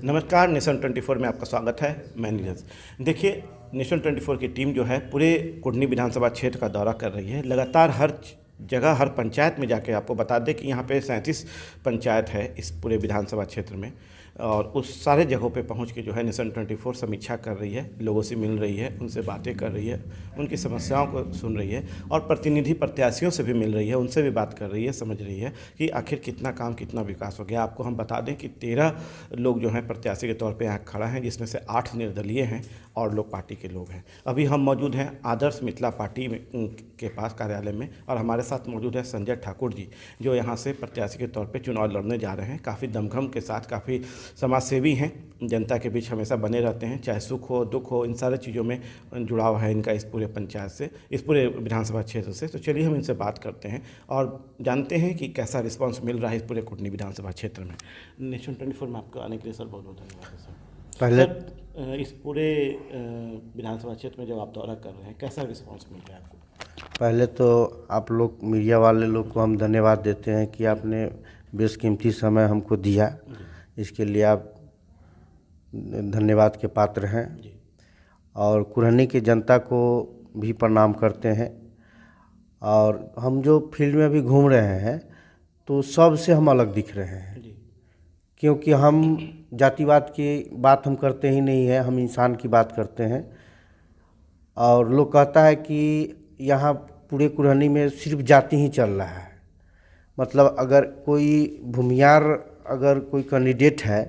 नमस्कार, नेशन 24 में आपका स्वागत है। मैं नीरज। देखिए, नेशन 24 की टीम जो है पूरे कुढ़नी विधानसभा क्षेत्र का दौरा कर रही है। लगातार हर जगह, हर पंचायत में जाके आपको बता दें कि यहाँ पे 37 पंचायत है इस पूरे विधानसभा क्षेत्र में, और उस सारे जगहों पे पहुँच के जो है नेशन 24 समीक्षा कर रही है, लोगों से मिल रही है, उनसे बातें कर रही है, उनकी समस्याओं को सुन रही है और प्रतिनिधि प्रत्याशियों से भी मिल रही है, उनसे भी बात कर रही है, समझ रही है कि आखिर कितना काम, कितना विकास हो गया। आपको हम बता दें कि 13 लोग जो हैं प्रत्याशी के तौर पे यहाँ खड़ा हैं, जिसमें से 8 निर्दलीय हैं और लोग पार्टी के लोग हैं। अभी हम मौजूद हैं आदर्श मिथिला पार्टी के पास कार्यालय में, और हमारे साथ मौजूद है संजय ठाकुर जी, जो यहाँ से प्रत्याशी के तौर पे चुनाव लड़ने जा रहे हैं। काफ़ी दमखम के साथ, काफ़ी समाजसेवी हैं, जनता के बीच हमेशा बने रहते हैं, चाहे सुख हो दुख हो, इन सारे चीज़ों में जुड़ाव है इनका इस पूरे पंचायत से, इस पूरे विधानसभा क्षेत्र से। तो चलिए हम इनसे बात करते हैं और जानते हैं कि कैसा रिस्पांस मिल रहा है इस पूरे कुढ़नी विधानसभा क्षेत्र में। नेशन 24 में आपको आने के लिए सर बहुत बहुत धन्यवाद सर। पहले इस पूरे विधानसभा क्षेत्र में जब आप दौरा कर रहे हैं, कैसा रिस्पांस मिल रहा है आपको? पहले तो आप लोग मीडिया वाले लोग को हम धन्यवाद देते हैं कि आपने बेशकीमती समय हमको दिया, इसके लिए आप धन्यवाद के पात्र हैं। और कुढ़नी की जनता को भी प्रणाम करते हैं। और हम जो फील्ड में अभी घूम रहे हैं तो सबसे हम अलग दिख रहे हैं, क्योंकि हम जातिवाद की बात हम करते ही नहीं है, हम इंसान की बात करते हैं। और लोग कहता है कि यहाँ पूरे कुढ़नी में सिर्फ जाति ही चल रहा है, मतलब अगर कोई भूमियार अगर कोई कैंडिडेट है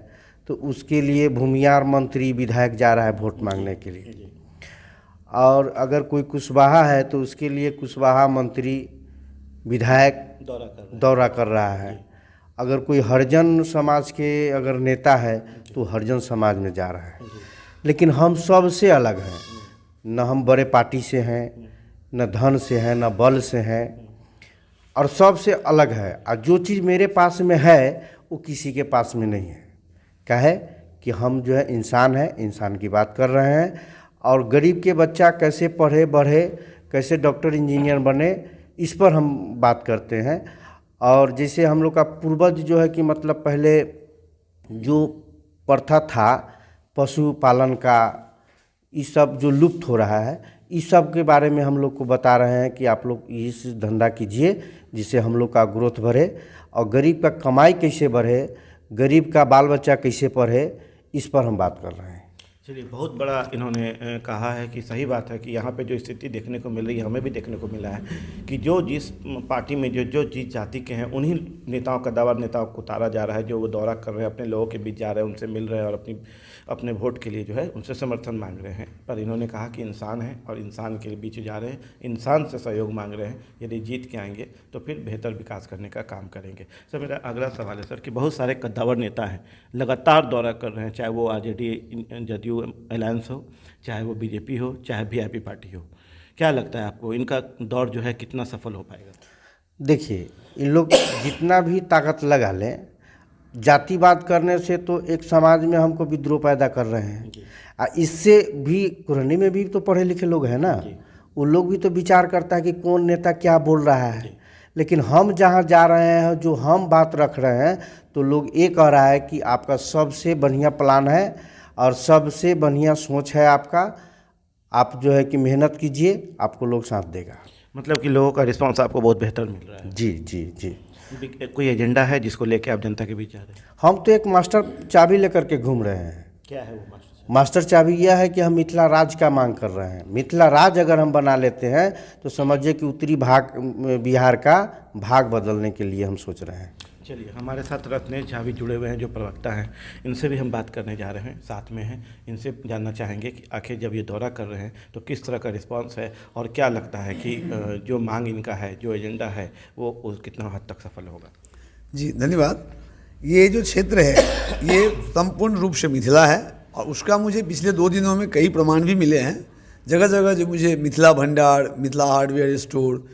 तो उसके लिए भूमियार मंत्री विधायक जा रहा है वोट मांगने के लिए, और अगर कोई कुशवाहा है तो उसके लिए कुशवाहा मंत्री विधायक दौरा कर रहा है। अगर कोई हरिजन समाज के अगर नेता है तो हरिजन समाज में जा रहा है। लेकिन हम सब से अलग हैं, न हम बड़े पार्टी से हैं, न धन से हैं, न बल से हैं, और सबसे अलग है। और जो चीज़ मेरे पास में है वो किसी के पास में नहीं है। क्या है कि हम जो है इंसान हैं, इंसान की बात कर रहे हैं। और गरीब के बच्चा कैसे पढ़े बढ़े, कैसे डॉक्टर इंजीनियर बने, इस पर हम बात करते हैं। और जैसे हम लोग का पूर्वज जो है कि मतलब पहले जो प्रथा था पशुपालन का, इस सब जो लुप्त हो रहा है, इस सब के बारे में हम लोग को बता रहे हैं कि आप लोग इस धंधा कीजिए जिससे हम लोग का ग्रोथ बढ़े और गरीब का कमाई कैसे बढ़े, गरीब का बाल बच्चा कैसे पढ़े, इस पर हम बात कर रहे हैं। चलिए, बहुत बड़ा इन्होंने कहा है कि सही बात है कि यहाँ पे जो स्थिति देखने को मिल रही है, हमें भी देखने को मिला है कि जो जिस पार्टी में जो जिस जाति के हैं उन्हीं नेताओं का दावा नेताओं को उतारा जा रहा है, जो वो दौरा कर रहे हैं, अपने लोगों के बीच जा रहे हैं, उनसे मिल रहे हैं और अपने वोट के लिए जो है उनसे समर्थन मांग रहे हैं। पर इन्होंने कहा कि इंसान है और इंसान के बीच जा रहे हैं, इंसान से सहयोग मांग रहे हैं। यदि जीत के आएंगे तो फिर बेहतर विकास करने का काम करेंगे। सर, मेरा अगला सवाल है सर कि बहुत सारे कद्दावर नेता हैं, लगातार दौरा कर रहे हैं, चाहे वो आरजेडी जदयू अलायंस हो, चाहे वो बीजेपी हो, चाहे वीआईपी पार्टी हो। क्या लगता है आपको इनका दौर जो है कितना सफल हो पाएगा? देखिए, इन लोग जितना भी ताकत लगा लें, जातिवाद करने से तो एक समाज में हमको विद्रोह पैदा कर रहे हैं। इससे भी कुढ़नी में भी तो पढ़े लिखे लोग हैं ना, वो लोग भी तो विचार करता है कि कौन नेता क्या बोल रहा है। लेकिन हम जहाँ जा रहे हैं, जो हम बात रख रहे हैं, तो लोग ये कह रहा है कि आपका सबसे बढ़िया प्लान है और सबसे बढ़िया सोच है आपका, आप जो है कि मेहनत कीजिए, आपको लोग साथ देगा। मतलब कि लोगों का रिस्पांस आपको बहुत बेहतर मिल रहा है? जी जी जी। कोई एजेंडा है जिसको लेके आप जनता के बीच जा रहे हैं? हम तो एक मास्टर चाबी लेकर के घूम रहे हैं। क्या है वो मास्टर चाबी यह है कि हम मिथिला राज का मांग कर रहे हैं। मिथिला राज अगर हम बना लेते हैं तो समझिए कि उत्तरी भाग बिहार का भाग बदलने के लिए हम सोच रहे हैं। चलिए, हमारे साथ रत्नेश झा भी जुड़े हुए हैं, जो प्रवक्ता हैं, इनसे भी हम बात करने जा रहे हैं, साथ में हैं। इनसे जानना चाहेंगे कि आखिर जब ये दौरा कर रहे हैं तो किस तरह का रिस्पांस है और क्या लगता है कि जो मांग इनका है, जो एजेंडा है, वो कितना हद तक सफल होगा। जी धन्यवाद। ये जो क्षेत्र है ये संपूर्ण रूप से मिथिला है, और उसका मुझे पिछले 2 दिनों में कई प्रमाण भी मिले हैं। जगह जगह जो मुझे मिथिला भंडार, मिथिला हार्डवेयर स्टोर,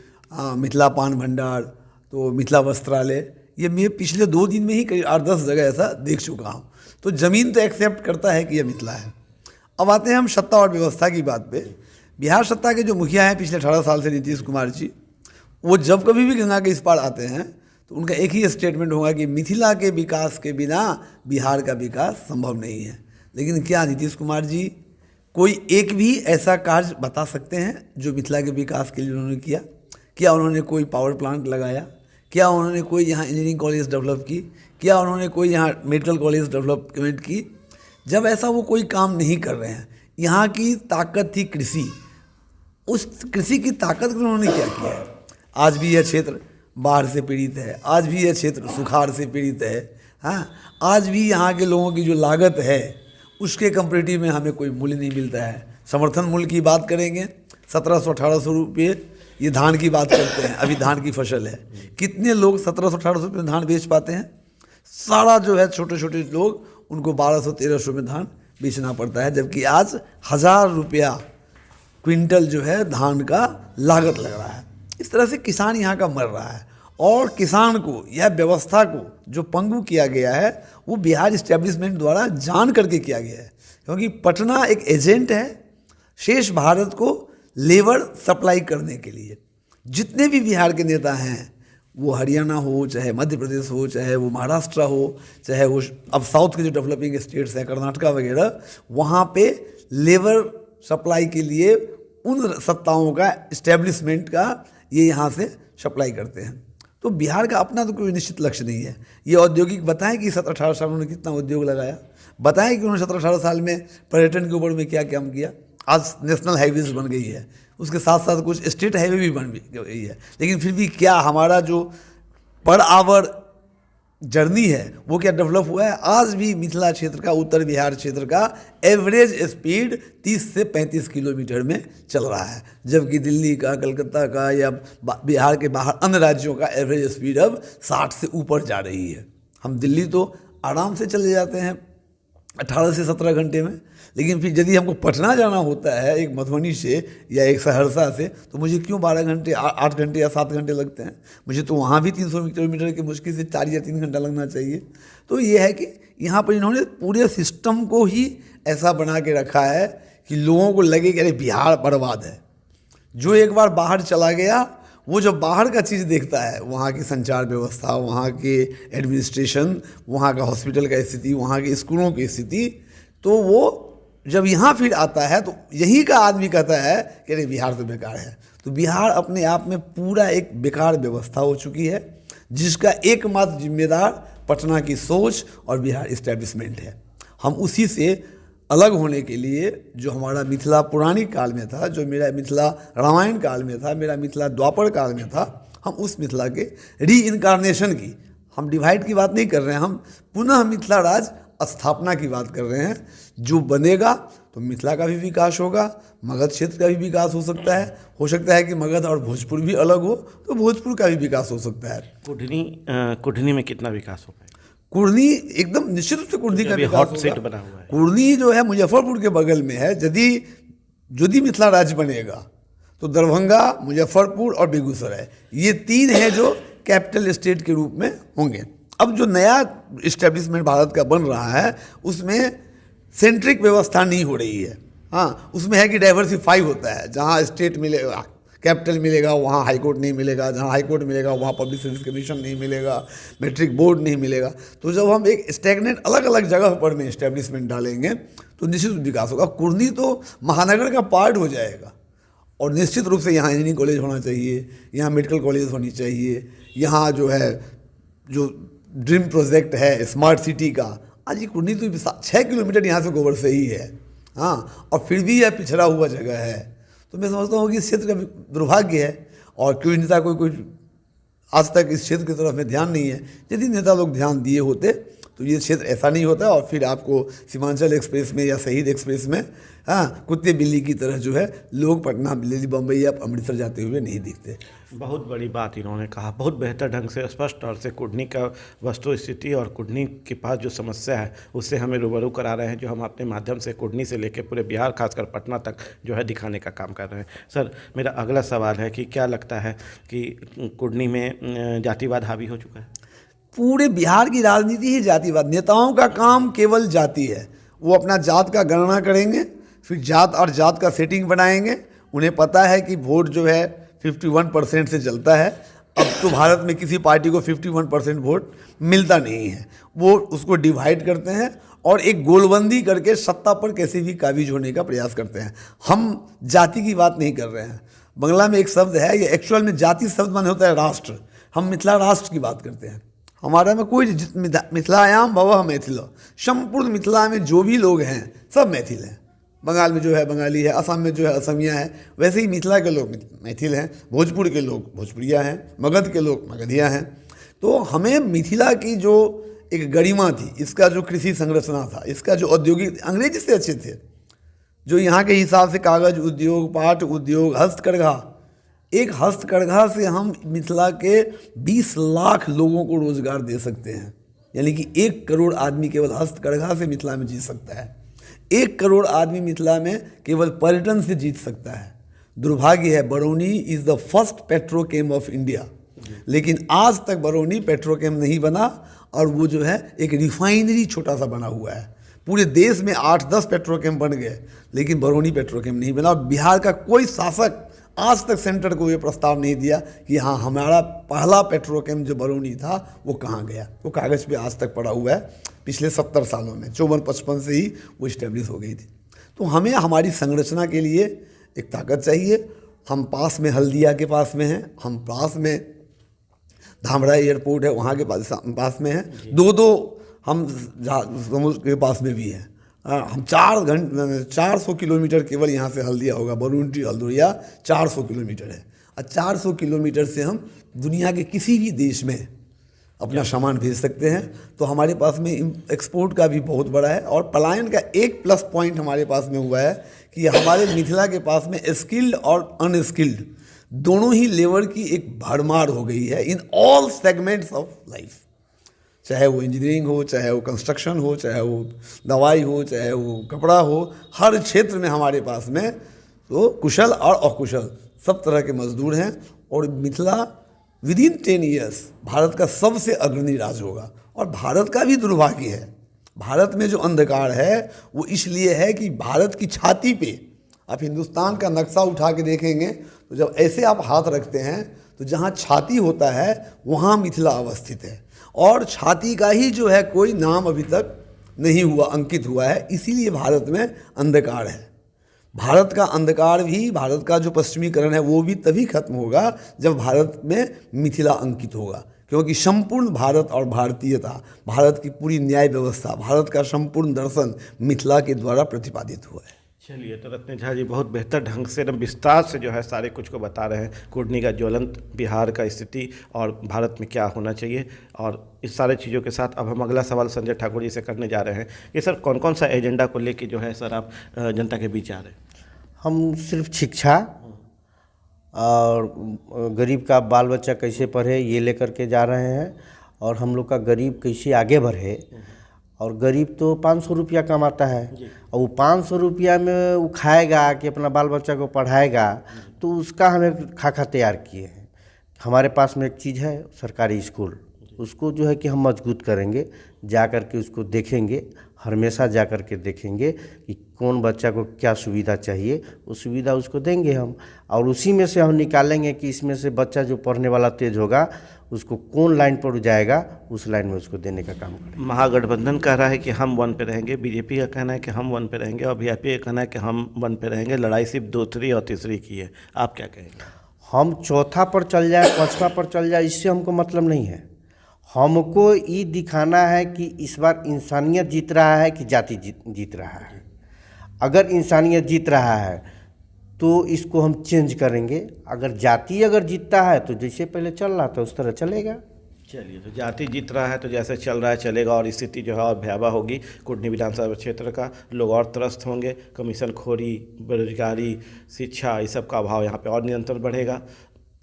मिथिला पान भंडार, तो मिथिला वस्त्रालय, ये मैं पिछले 2 दिन में ही कई 8-10 जगह ऐसा देख चुका हूँ। तो ज़मीन तो एक्सेप्ट करता है कि ये मिथिला है। अब आते हैं हम सत्ता और व्यवस्था की बात पे। बिहार सत्ता के जो मुखिया हैं पिछले 18 साल से नीतीश कुमार जी, वो जब कभी भी गंगा के इस पार आते हैं तो उनका एक ही स्टेटमेंट होगा कि मिथिला के विकास के बिना बिहार का विकास संभव नहीं है। लेकिन क्या नीतीश कुमार जी कोई एक भी ऐसा कार्य बता सकते हैं जो मिथिला के विकास के लिए उन्होंने किया? क्या उन्होंने कोई पावर प्लांट लगाया? क्या उन्होंने कोई यहाँ इंजीनियरिंग कॉलेज डेवलप की? क्या उन्होंने कोई यहाँ मेडिकल कॉलेज डेवलपमेंट की? जब ऐसा वो कोई काम नहीं कर रहे हैं, यहाँ की ताकत थी कृषि, उस कृषि की ताकत को उन्होंने क्या किया है? आज भी यह क्षेत्र बाढ़ से पीड़ित है, आज भी यह क्षेत्र सुखाड़ से पीड़ित है। हाँ, आज भी यहाँ के लोगों की जो लागत है उसके कंपेरेटिव में हमें कोई मूल्य नहीं मिलता है। समर्थन मूल्य की बात करेंगे 1700-1800 रुपये, ये धान की बात करते हैं, अभी धान की फसल है, कितने लोग 1700-1800 रुपये में धान बेच पाते हैं? सारा जो है छोटे छोटे लोग, उनको 1200-1300 में धान बेचना पड़ता है, जबकि आज 1000 रुपया क्विंटल जो है धान का लागत लग रहा है। इस तरह से किसान यहाँ का मर रहा है, और किसान को यह व्यवस्था को जो पंगु किया गया है वो बिहार इस्टेब्लिशमेंट द्वारा जान करके किया गया है, क्योंकि पटना एक एजेंट है शेष भारत को लेबर सप्लाई करने के लिए। जितने भी बिहार के नेता हैं, वो हरियाणा हो, चाहे मध्य प्रदेश हो, चाहे वो महाराष्ट्र हो, चाहे वो अब साउथ के जो डेवलपिंग स्टेट्स हैं कर्नाटका वगैरह, वहाँ पे लेबर सप्लाई के लिए उन सत्ताओं का इस्टेब्लिशमेंट का ये यहाँ से सप्लाई करते हैं। तो बिहार का अपना तो कोई निश्चित लक्ष्य नहीं है। ये औद्योगिक बताएं कि 17-18 साल उन्होंने कितना उद्योग लगाया, बताएं कि उन्होंने 17-18 साल में पर्यटन के ऊपर में क्या काम किया। आज नेशनल हाईवेज बन गई है, उसके साथ साथ कुछ स्टेट हाईवे भी बन गई है, लेकिन फिर भी क्या हमारा जो पर आवर जर्नी है वो क्या डेवलप हुआ है? आज भी मिथिला क्षेत्र का, उत्तर बिहार क्षेत्र का एवरेज स्पीड 30 से 35 किलोमीटर में चल रहा है, जबकि दिल्ली का, कलकत्ता का या बिहार के बाहर अन्य राज्यों का एवरेज स्पीड अब 60 से ऊपर जा रही है। हम दिल्ली तो आराम से चले जाते हैं 18 से 17 घंटे में, लेकिन फिर यदि हमको पटना जाना होता है एक मधुबनी से या एक सहरसा से, तो मुझे क्यों 12 घंटे, 8 घंटे या 7 घंटे लगते हैं? मुझे तो वहाँ भी 300 किलोमीटर की मुश्किल से 4 या 3 घंटा लगना चाहिए। तो ये है कि यहाँ पर इन्होंने पूरे सिस्टम को ही ऐसा बना के रखा है कि लोगों को लगे कि अरे बिहार बर्बाद है। जो एक बार बाहर चला गया, वो जब बाहर का चीज़ देखता है, वहाँ की संचार व्यवस्था, वहाँ के एडमिनिस्ट्रेशन, वहाँ का हॉस्पिटल का स्थिति, वहाँ के स्कूलों की स्थिति, तो वो जब यहाँ फिर आता है तो यहीं का आदमी कहता है कि अरे बिहार तो बेकार है। तो बिहार अपने आप में पूरा एक बेकार व्यवस्था हो चुकी है, जिसका एकमात्र जिम्मेदार पटना की सोच और बिहार इस्टेब्लिशमेंट है। हम उसी से अलग होने के लिए, जो हमारा मिथिला पुरानिक काल में था, जो मेरा मिथिला रामायण काल में था, मेरा मिथिला द्वापर काल में था, हम उस मिथिला के री इनकारनेशन की, हम डिवाइड की बात नहीं कर रहे हैं, हम पुनः मिथिला राज स्थापना की बात कर रहे हैं। जो बनेगा तो मिथिला का भी विकास होगा, मगध क्षेत्र का भी विकास हो सकता है कि मगध और भोजपुर भी अलग हो तो भोजपुर का भी विकास हो सकता है। कुढ़नी में कितना विकास हो पाएगा? कुढ़नी एकदम निश्चित रूप से कुढ़नी का विकास हॉट सेट बना हुआ है। कुढ़नी जो है मुजफ्फरपुर के बगल में है। यदि मिथिला राज्य बनेगा तो दरभंगा, मुजफ्फरपुर और बेगूसराय, ये 3 हैं जो कैपिटल स्टेट के रूप में होंगे। अब जो नया इस्टेब्लिशमेंट भारत का बन रहा है उसमें सेंट्रिक व्यवस्था नहीं हो रही है। हाँ, उसमें है कि डाइवर्सिफाई होता है, जहाँ स्टेट मिलेगा, कैपिटल मिलेगा, वहाँ हाई कोर्ट नहीं मिलेगा, जहाँ हाई कोर्ट मिलेगा वहाँ पब्लिक सर्विस कमीशन नहीं मिलेगा, मैट्रिक बोर्ड नहीं मिलेगा। तो जब हम एक स्टैग्नेंट अलग अलग जगह पर में इस्टेब्लिशमेंट डालेंगे तो निश्चित विकास होगा। कुढ़नी तो महानगर का पार्ट हो जाएगा, और निश्चित रूप से यहाँ इंजीनियरिंग कॉलेज होना चाहिए, यहाँ मेडिकल कॉलेज होनी चाहिए, यहाँ जो है जो ड्रीम प्रोजेक्ट है स्मार्ट सिटी का, आज ये कुढ़नी तो 6 किलोमीटर यहाँ से गोबर से ही है। हाँ, और फिर भी यह पिछड़ा हुआ जगह है। तो मैं समझता हूँ कि इस क्षेत्र का दुर्भाग्य है, और कोई नेता कोई आज तक इस क्षेत्र की तरफ में ध्यान नहीं है। यदि नेता लोग ध्यान दिए होते तो ये क्षेत्र ऐसा नहीं होता, और फिर आपको सीमांचल एक्सप्रेस में या शहीद एक्सप्रेस में कुत्ते बिल्ली की तरह जो है लोग पटना, दिल्ली, बम्बई या अमृतसर जाते हुए नहीं दिखते। बहुत बड़ी बात इन्होंने कहा, बहुत बेहतर ढंग से स्पष्ट तौर से कुढ़नी का वस्तु स्थिति और कुढ़नी के पास जो समस्या है उससे हमें रूबरू करा रहे हैं, जो हम अपने माध्यम से कुढ़नी से लेकर पूरे बिहार खासकर पटना तक जो है दिखाने का काम कर रहे हैं। सर, मेरा अगला सवाल है कि क्या लगता है कि कुढ़नी में जातिवाद हावी हो चुका है? पूरे बिहार की राजनीति ही जातिवाद, नेताओं का काम केवल जाति है। वो अपना जात का गणना करेंगे, फिर जात और जात का सेटिंग बनाएंगे। उन्हें पता है कि वोट जो है 51% से चलता है। अब तो भारत में किसी पार्टी को 51% वोट मिलता नहीं है, वो उसको डिवाइड करते हैं और एक गोलबंदी करके सत्ता पर कैसे भी काबिज होने का प्रयास करते हैं। हम जाति की बात नहीं कर रहे हैं। बंगला में एक शब्द है, ये एक्चुअल में जाति शब्द माने होता है राष्ट्र, हम मिथिला राष्ट्र की बात करते हैं। हमारा में कोई मिथिलायाम भवः मैथिल, संपूर्ण मिथिला में जो भी लोग हैं सब मैथिल हैं। बंगाल में जो है बंगाली है, असम में जो है असमिया है, वैसे ही मिथिला के लोग मैथिल हैं, भोजपुर के लोग भोजपुरिया हैं, मगध के लोग मगधिया हैं। तो हमें मिथिला की जो एक गरिमा थी, इसका जो कृषि संरचना था, इसका जो औद्योगिक, अंग्रेजी से अच्छे थे, जो यहाँ के हिसाब से कागज उद्योग, पाट उद्योग, हस्तकरघा, एक हस्तकरघा से हम मिथिला के 20 लाख लोगों को रोजगार दे सकते हैं। यानी कि 1 करोड़ आदमी केवल हस्तकरघा से मिथिला में जी सकता है। 1 करोड़ आदमी मिथिला में केवल पर्यटन से जीत सकता है। दुर्भाग्य है, Barauni is the first Petrochem of India, लेकिन आज तक बरौनी पेट्रोकेम नहीं बना और वो जो है एक रिफाइनरी छोटा सा बना हुआ है। पूरे देश में 8-10 पेट्रोकेम बन गए, लेकिन बरौनी पेट्रोकेम नहीं बना। और बिहार का कोई शासक आज तक सेंटर को ये प्रस्ताव नहीं दिया कि हाँ, हमारा पहला पेट्रोकेम जो बरौनी था वो कहाँ गया। वो कागज़ पे आज तक पड़ा हुआ है, पिछले 70 सालों में 54-55 से ही वो इस्टेब्लिश हो गई थी। तो हमें हमारी संरचना के लिए एक ताकत चाहिए। हम पास में हल्दिया के पास में हैं, हम पास में धामरा एयरपोर्ट है वहाँ के पास में है, 2 हम समुद्र के पास में भी हैं। हम 400 किलोमीटर केवल यहाँ से हल्दिया होगा, बरूनी हल्दिया 400 किलोमीटर है। और 400 किलोमीटर से हम दुनिया के किसी भी देश में अपना सामान भेज सकते हैं। तो हमारे पास में एक्सपोर्ट का भी बहुत बड़ा है। और पलायन का एक प्लस पॉइंट हमारे पास में हुआ है कि हमारे मिथिला के पास में स्किल्ड और अनस्किल्ड दोनों ही लेबर की एक भरमार हो गई है in all segments of life. चाहे वो इंजीनियरिंग हो, चाहे वो कंस्ट्रक्शन हो, चाहे वो दवाई हो, चाहे वो कपड़ा हो, हर क्षेत्र में हमारे पास में तो कुशल और अकुशल सब तरह के मजदूर हैं। और मिथिला विदिन 10 ईयर्स भारत का सबसे अग्रणी राज्य होगा। और भारत का भी दुर्भाग्य है, भारत में जो अंधकार है वो इसलिए है कि भारत की छाती पे आप हिंदुस्तान का नक्शा उठा के देखेंगे तो जब ऐसे आप हाथ रखते हैं तो जहाँ छाती होता है वहाँ मिथिला अवस्थित है। और छाती का ही जो है कोई नाम अभी तक नहीं हुआ, अंकित हुआ है। इसीलिए भारत में अंधकार है। भारत का अंधकार भी, भारत का जो पश्चिमीकरण है वो भी तभी खत्म होगा जब भारत में मिथिला अंकित होगा। क्योंकि संपूर्ण भारत और भारतीयता, भारत की पूरी न्याय व्यवस्था, भारत का संपूर्ण दर्शन मिथिला के द्वारा प्रतिपादित हुआ है। चलिए, तो रत्न झा जी बहुत बेहतर ढंग से एकदम विस्तार से जो है सारे कुछ को बता रहे हैं, कुर्नी का ज्वलंत बिहार का स्थिति और भारत में क्या होना चाहिए। और इस सारे चीज़ों के साथ अब हम अगला सवाल संजय ठाकुर जी से करने जा रहे हैं कि सर कौन कौन सा एजेंडा को लेके जो है सर आप जनता के बीच आ रहे हैं? हम सिर्फ शिक्षा और गरीब का बाल बच्चा कैसे पढ़े ये लेकर के जा रहे हैं। और हम लोग का गरीब कैसे आगे बढ़े। और गरीब तो 500 रुपया कमाता है और वो 500 रुपया में वो खाएगा कि अपना बाल बच्चा को पढ़ाएगा, तो उसका हमें खाका तैयार किए हैं। हमारे पास में एक चीज़ है सरकारी स्कूल, उसको जो है कि हम मजबूत करेंगे, जा कर के उसको देखेंगे, हमेशा जा कर के देखेंगे कि कौन बच्चा को क्या सुविधा चाहिए, वो सुविधा उसको देंगे हम। और उसी में से हम निकालेंगे कि इसमें से बच्चा जो पढ़ने वाला तेज होगा उसको कौन लाइन पर जाएगा, उस लाइन में उसको देने का काम करेंगे। महागठबंधन कह रहा है कि हम 1 पे रहेंगे, बीजेपी का कहना है कि हम 1 पे रहेंगे और वीआईपी का कहना है कि हम 1 पे रहेंगे। लड़ाई सिर्फ दूसरी और तीसरी की है, आप क्या कहेंगे? हम चौथा पर चल जाए, 5वां पर चल जाए, इससे हमको मतलब नहीं है। हमको ये दिखाना है कि इस बार इंसानियत जीत रहा है कि जाति जीत रहा है। अगर इंसानियत जीत रहा है तो इसको हम चेंज करेंगे। अगर जाति अगर जीतता है तो जैसे पहले चल रहा था उस तरह चलेगा। चलिए, तो जाति जीत रहा है तो जैसे चल रहा है चलेगा और स्थिति जो है और भयावह होगी। कुर्नी विधानसभा क्षेत्र का लोग और त्रस्त होंगे। कमीशन खोरी, बेरोजगारी, शिक्षा, इस सब का अभाव यहाँ पे और निरंतर बढ़ेगा।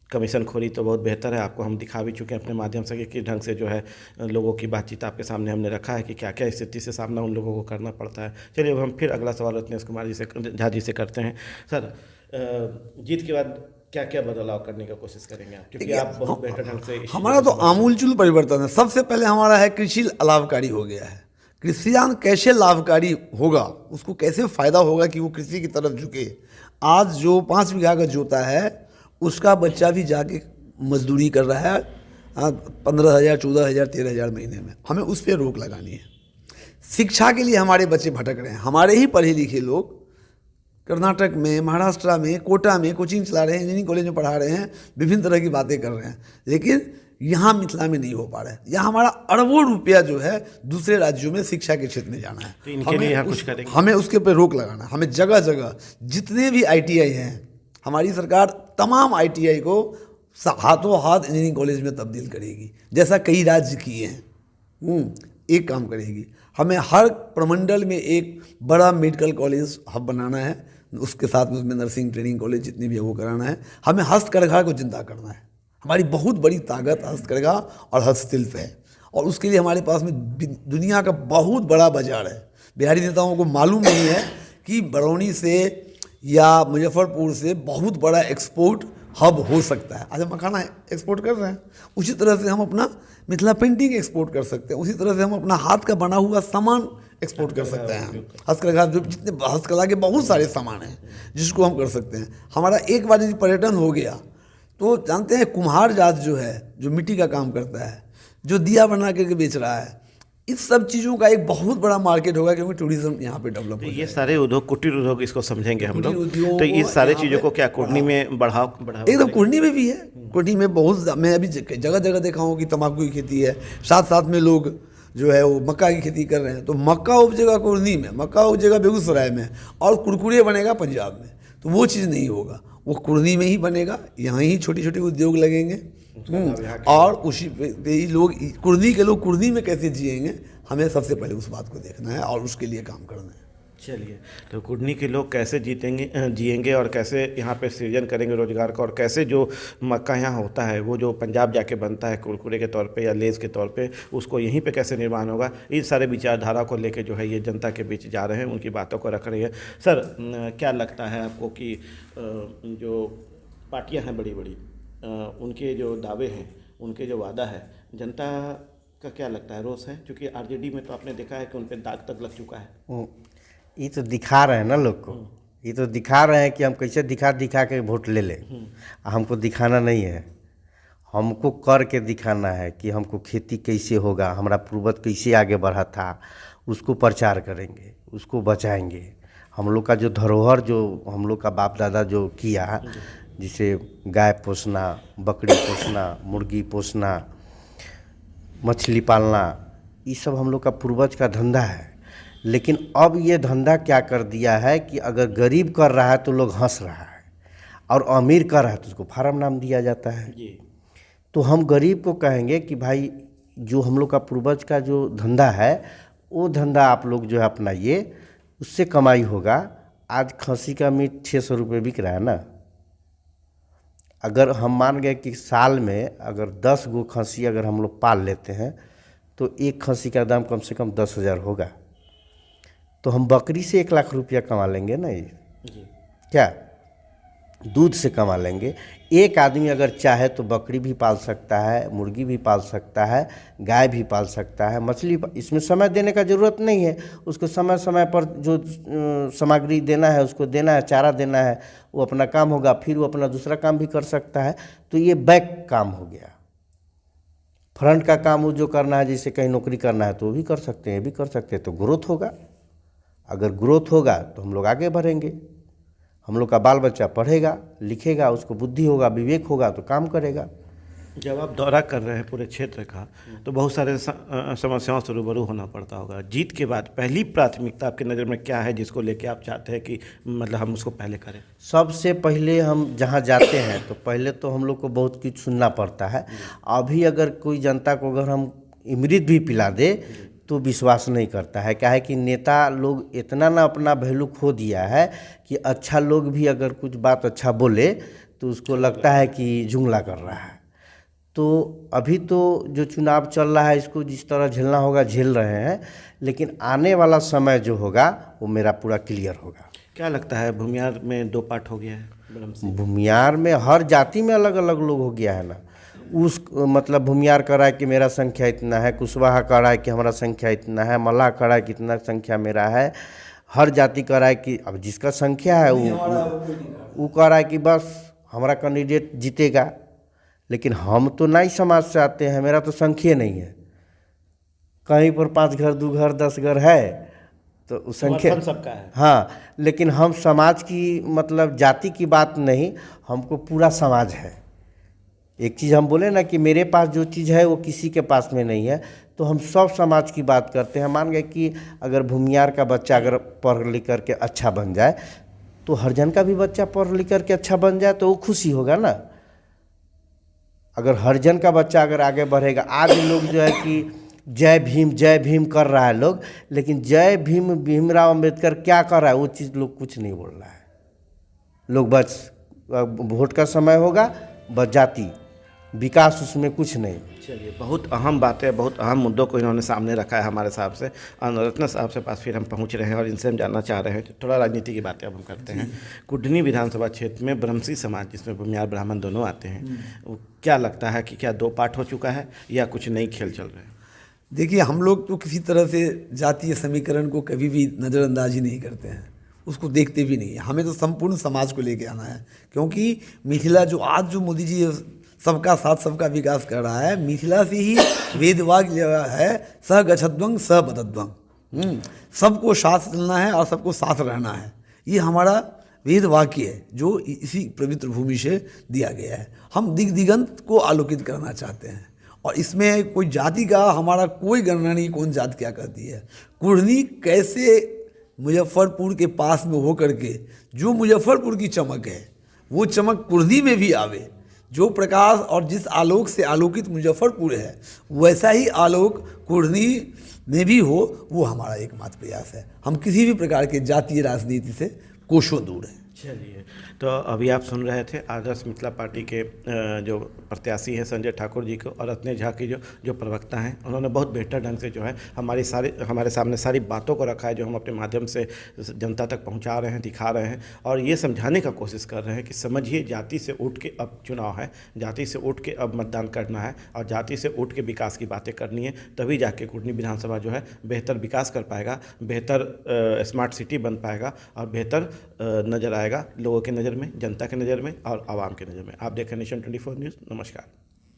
कमीशन खोरी तो बहुत बेहतर है, आपको हम दिखा भी चुके हैं अपने माध्यम से कि किस ढंग से जो है लोगों की बातचीत आपके सामने हमने रखा है कि क्या क्या स्थिति से सामना उन लोगों को करना पड़ता है। चलिए, अब हम फिर अगला सवाल रत्नेश कुमार जी से, झा जी से करते हैं। सर, जीत के बाद क्या क्या बदलाव करने की कोशिश करेंगे आप, क्योंकि आप बहुत बेहतर ढंग से हमारा तो आमूलचूल परिवर्तन है। सबसे पहले हमारा है कृषि लाभकारी हो गया है। कृषियान कैसे लाभकारी होगा, उसको कैसे फ़ायदा होगा कि वो कृषि की तरफ झुके। आज जो 5 बीघा का जोता है उसका बच्चा भी जाके मजदूरी कर रहा है 15,000, 14,000, 13,000 महीने में, हमें उस पर रोक लगानी है। शिक्षा के लिए हमारे बच्चे भटक रहे हैं, हमारे ही पढ़े लिखे लोग कर्नाटक में, महाराष्ट्र में, कोटा में कोचिंग चला रहे हैं, इंजीनियरिंग कॉलेज में पढ़ा रहे हैं, विभिन्न तरह की बातें कर रहे हैं, लेकिन यहाँ मिथिला में नहीं हो पा रहा है। यहाँ हमारा अरबों रुपया जो है दूसरे राज्यों में शिक्षा के क्षेत्र में जाना है, तो इनके लिए यहाँ कुछ करेंगे? हमें उसके ऊपर रोक लगाना है। हमें जगह जगह जितने भी ITI हैं, हमारी सरकार तमाम ITI को हाथों हाथ इंजीनियरिंग कॉलेज में तब्दील करेगी, जैसा कई राज्य किए हैं। एक काम करेगी, हमें हर प्रमंडल में एक बड़ा मेडिकल कॉलेज हब बनाना है, उसके साथ में उसमें नर्सिंग ट्रेनिंग कॉलेज जितनी भी है वो कराना है। हमें हस्तकरघा को जिंदा करना है, हमारी बहुत बड़ी ताकत हस्तकरघा और हस्तशिल्प है, और उसके लिए हमारे पास में दुनिया का बहुत बड़ा बाजार है। बिहारी नेताओं को मालूम नहीं है कि बरौनी से या मुजफ्फरपुर से बहुत बड़ा एक्सपोर्ट हब हो सकता है। आज हम मखाना एक्सपोर्ट कर रहे हैं, उसी तरह से हम अपना मिथिला पेंटिंग एक्सपोर्ट कर सकते हैं, उसी तरह से हम अपना हाथ का बना हुआ सामान एक्सपोर्ट कर सकते हैं। हस्तकला, जो जितने हस्तकला के बहुत सारे सामान हैं जिसको हम कर सकते हैं। हमारा एक बार यदि पर्यटन हो गया तो जानते हैं कुम्हार जात जो है, जो मिट्टी का काम करता है, जो दिया बना करके बेच रहा है, इस सब चीज़ों का एक बहुत बड़ा मार्केट होगा, क्योंकि टूरिज्म यहाँ पे डेवलप हो। ये सारे उद्योग, कुटीर उद्योग इसको समझेंगे हम लोग, उद्योग तो इस सारे यहाँ चीज़ों पे को क्या कुर्नी में बढ़ाव एकदम कुर्नी में भी है। कुर्नी में बहुत, मैं अभी जगह जगह देखा हूँ कि तंबाकू की खेती है, साथ साथ में लोग जो है वो मक्का की खेती कर रहे हैं। तो मक्का उपजेगा कुर्नी में, मक्का उपजेगा बेगूसराय में, और कुरकुरे बनेगा पंजाब में। तो वो चीज़ नहीं होगा, वो कुर्नी में ही बनेगा, यहाँ ही छोटे छोटे उद्योग लगेंगे, और उसी पे ही लोग, कुर्नी के लोग कुर्नी में कैसे जिएंगे, हमें सबसे पहले उस बात को देखना है और उसके लिए काम करना है। चलिए, तो कुर्नी के लोग कैसे जिएंगे और कैसे यहाँ पे सृजन करेंगे रोजगार का, और कैसे जो मक्का यहाँ होता है वो जो पंजाब जाके बनता है कुरकुरे के तौर पे या लेस के तौर पे, उसको यहीं पे कैसे निर्माण होगा, इन सारे विचारधारा को लेके जो है ये जनता के बीच जा रहे हैं, उनकी बातों को रख रही है। सर, क्या लगता है आपको कि जो पार्टियाँ हैं बड़ी बड़ी, उनके जो दावे हैं, उनके जो वादा है, जनता का क्या लगता है, रोष है? क्योंकि RJD में तो आपने देखा है कि उन पर दाग तक लग चुका है। ये तो दिखा रहे हैं ना लोग को, ये तो दिखा रहे हैं कि हम कैसे दिखा के वोट ले लें। हमको दिखाना नहीं है, हमको करके दिखाना है कि हमको खेती कैसे होगा, हमारा पूर्वज कैसे आगे बढ़ा था, उसको प्रचार करेंगे, उसको बचाएंगे। हम लोग का जो धरोहर, जो हम लोग का बाप दादा जो किया, जिसे गाय पोसना, बकरी पोसना, मुर्गी पोसना, मछली पालना, ये सब हम लोग का पूर्वज का धंधा है। लेकिन अब ये धंधा क्या कर दिया है कि अगर गरीब कर रहा है तो लोग हंस रहा है, और अमीर कर रहा है तो उसको फार्म नाम दिया जाता है। तो हम गरीब को कहेंगे कि भाई, जो हम लोग का पूर्वज का जो धंधा है, वो धंधा आप लोग जो है अपनाइए, उससे कमाई होगा। आज खस्सी का मीट 600 रुपये बिक रहा है ना। अगर हम मान गए कि साल में अगर 10 गो खस्सी अगर हम लोग पाल लेते हैं, तो एक खस्सी का दाम कम से कम 10,000 होगा। तो हम बकरी से 1 लाख रुपया कमा लेंगे ना, ये क्या दूध से कमा लेंगे। एक आदमी अगर चाहे तो बकरी भी पाल सकता है, मुर्गी भी पाल सकता है, गाय भी पाल सकता है, मछली, इसमें समय देने का ज़रूरत नहीं है। उसको समय समय पर जो सामग्री देना है उसको देना है, चारा देना है, वो अपना काम होगा, फिर वो अपना दूसरा काम भी कर सकता है। तो ये बैक काम हो गया। फ्रंट का काम वो जो करना है, जैसे कहीं नौकरी करना है तो वो भी कर सकते हैं, ये भी कर सकते हैं। तो ग्रोथ होगा, अगर ग्रोथ होगा तो हम लोग आगे बढ़ेंगे, हम लोग का बाल बच्चा पढ़ेगा लिखेगा, उसको बुद्धि होगा, विवेक होगा तो काम करेगा। जब आप दौरा कर रहे हैं पूरे क्षेत्र का, तो बहुत सारे समस्याओं से रूबरू होना पड़ता होगा। जीत के बाद पहली प्राथमिकता आपकी नज़र में क्या है, जिसको लेके आप चाहते हैं कि मतलब हम उसको पहले करें? सबसे पहले हम जहाँ जाते हैं तो पहले तो हम लोग को बहुत कुछ सुनना पड़ता है। अभी अगर कोई जनता को अगर हम अमृत भी पिला दे तो विश्वास नहीं करता है। क्या है कि नेता लोग इतना ना अपना वैल्यू खो दिया है कि अच्छा लोग भी अगर कुछ बात अच्छा बोले तो उसको लगता है कि जुमला कर रहा है। तो अभी तो जो चुनाव चल रहा है, इसको जिस तरह झेलना होगा झेल रहे हैं, लेकिन आने वाला समय जो होगा वो मेरा पूरा क्लियर होगा। क्या लगता है, भूमियार में 2 पार्ट हो गया है? भूमियार में हर जाति में अलग अलग लोग हो गया है ना। उस मतलब भूमियार कह रहा है कि मेरा संख्या इतना है, कुशवाहा कह रहा है कि हमारा संख्या इतना है, मल्लाह कह रहा है कि इतना संख्या मेरा है। हर जाति कह रहा है कि अब जिसका संख्या है वो कह रहा है कि बस हमारा कैंडिडेट जीतेगा। लेकिन हम तो नाई समाज से आते हैं, मेरा तो संख्या नहीं है, कहीं पर 5 घर 2 घर 10 घर है तो उस संख्या समर्थन सबका है। हाँ, लेकिन हम समाज की मतलब जाति की बात नहीं, हमको पूरा समाज है। एक चीज़ हम बोले ना कि मेरे पास जो चीज़ है वो किसी के पास में नहीं है, तो हम सब समाज की बात करते हैं। मान गए कि अगर भूमियार का बच्चा अगर पढ़ लिख करके अच्छा बन जाए तो हरिजन का भी बच्चा पढ़ लिख करके अच्छा बन जाए तो वो खुशी होगा ना। अगर हरिजन का बच्चा अगर आगे बढ़ेगा, आज लोग जो है कि जय भीम कर रहा है लोग, लेकिन जय भीम भीमराव अंबेडकर क्या कर रहा है वो चीज़ लोग कुछ नहीं बोल रहा है। लोग बस वोट का समय होगा, बस जाति विकास उसमें कुछ नहीं। चलिए, बहुत अहम बातें, बहुत अहम मुद्दों को इन्होंने सामने रखा है हमारे साहब से। अनुरत्न साहब से पास फिर हम पहुंच रहे हैं और इनसे हम जानना चाह रहे हैं, थोड़ा राजनीति की बातें अब हम करते हैं। कुडनी विधानसभा क्षेत्र में ब्रह्मसी समाज, जिसमें भूमियार ब्राह्मण दोनों आते हैं, वो क्या लगता है कि क्या 2 पार्ट हो चुका है या कुछ नई खेल चल रहे हैं? देखिए, हम लोग तो किसी तरह से जातीय समीकरण को कभी भी नज़रअंदाज ही नहीं करते हैं, उसको देखते भी नहीं है। हमें तो संपूर्ण समाज को लेके आना है, क्योंकि मिथिला जो आज जो मोदी जी सबका साथ सबका विकास कर रहा है, मिथिला से ही वेदवाग है, स गच्छध्वं स बदध्वं। सबको साथ चलना है और सबको साथ रहना है, ये हमारा वेद वाक्य है जो इसी पवित्र भूमि से दिया गया है। हम दिग दिगंत को आलोकित करना चाहते हैं और इसमें कोई जाति का हमारा कोई गणना नहीं, कौन जाति क्या करती है। कुढ़नी कैसे मुजफ्फरपुर के पास में हो करके जो मुजफ्फरपुर की चमक है वो चमक कुढ़नी में भी आवे, जो प्रकाश और जिस आलोक से आलोकित मुजफ्फरपुर है वैसा ही आलोक कुढ़नी में भी हो, वो हमारा एकमात्र प्रयास है। हम किसी भी प्रकार के जातीय राजनीति से कोसों दूर हैं। चलिए, तो अभी आप सुन रहे थे आदर्श मिथिला पार्टी के जो प्रत्याशी हैं संजय ठाकुर जी को, और रत्नेश झा की जो प्रवक्ता हैं, उन्होंने बहुत बेहतर ढंग से जो है हमारे सामने सारी बातों को रखा है जो हम अपने माध्यम से जनता तक पहुंचा रहे हैं, दिखा रहे हैं और ये समझाने का कोशिश कर रहे हैं कि समझिए, जाति से उठ के अब चुनाव है, जाति से उठ के अब मतदान करना है और जाति से उठ के विकास की बातें करनी है, तभी जाके कुढ़नी विधानसभा जो है बेहतर विकास कर पाएगा, बेहतर स्मार्ट सिटी बन पाएगा और बेहतर नज़र आएगा लोगों के नज़र में, जनता के नज़र में और आवाम के नज़र में। आप देख रहे हैं नेशन 24 न्यूज़। नमस्कार।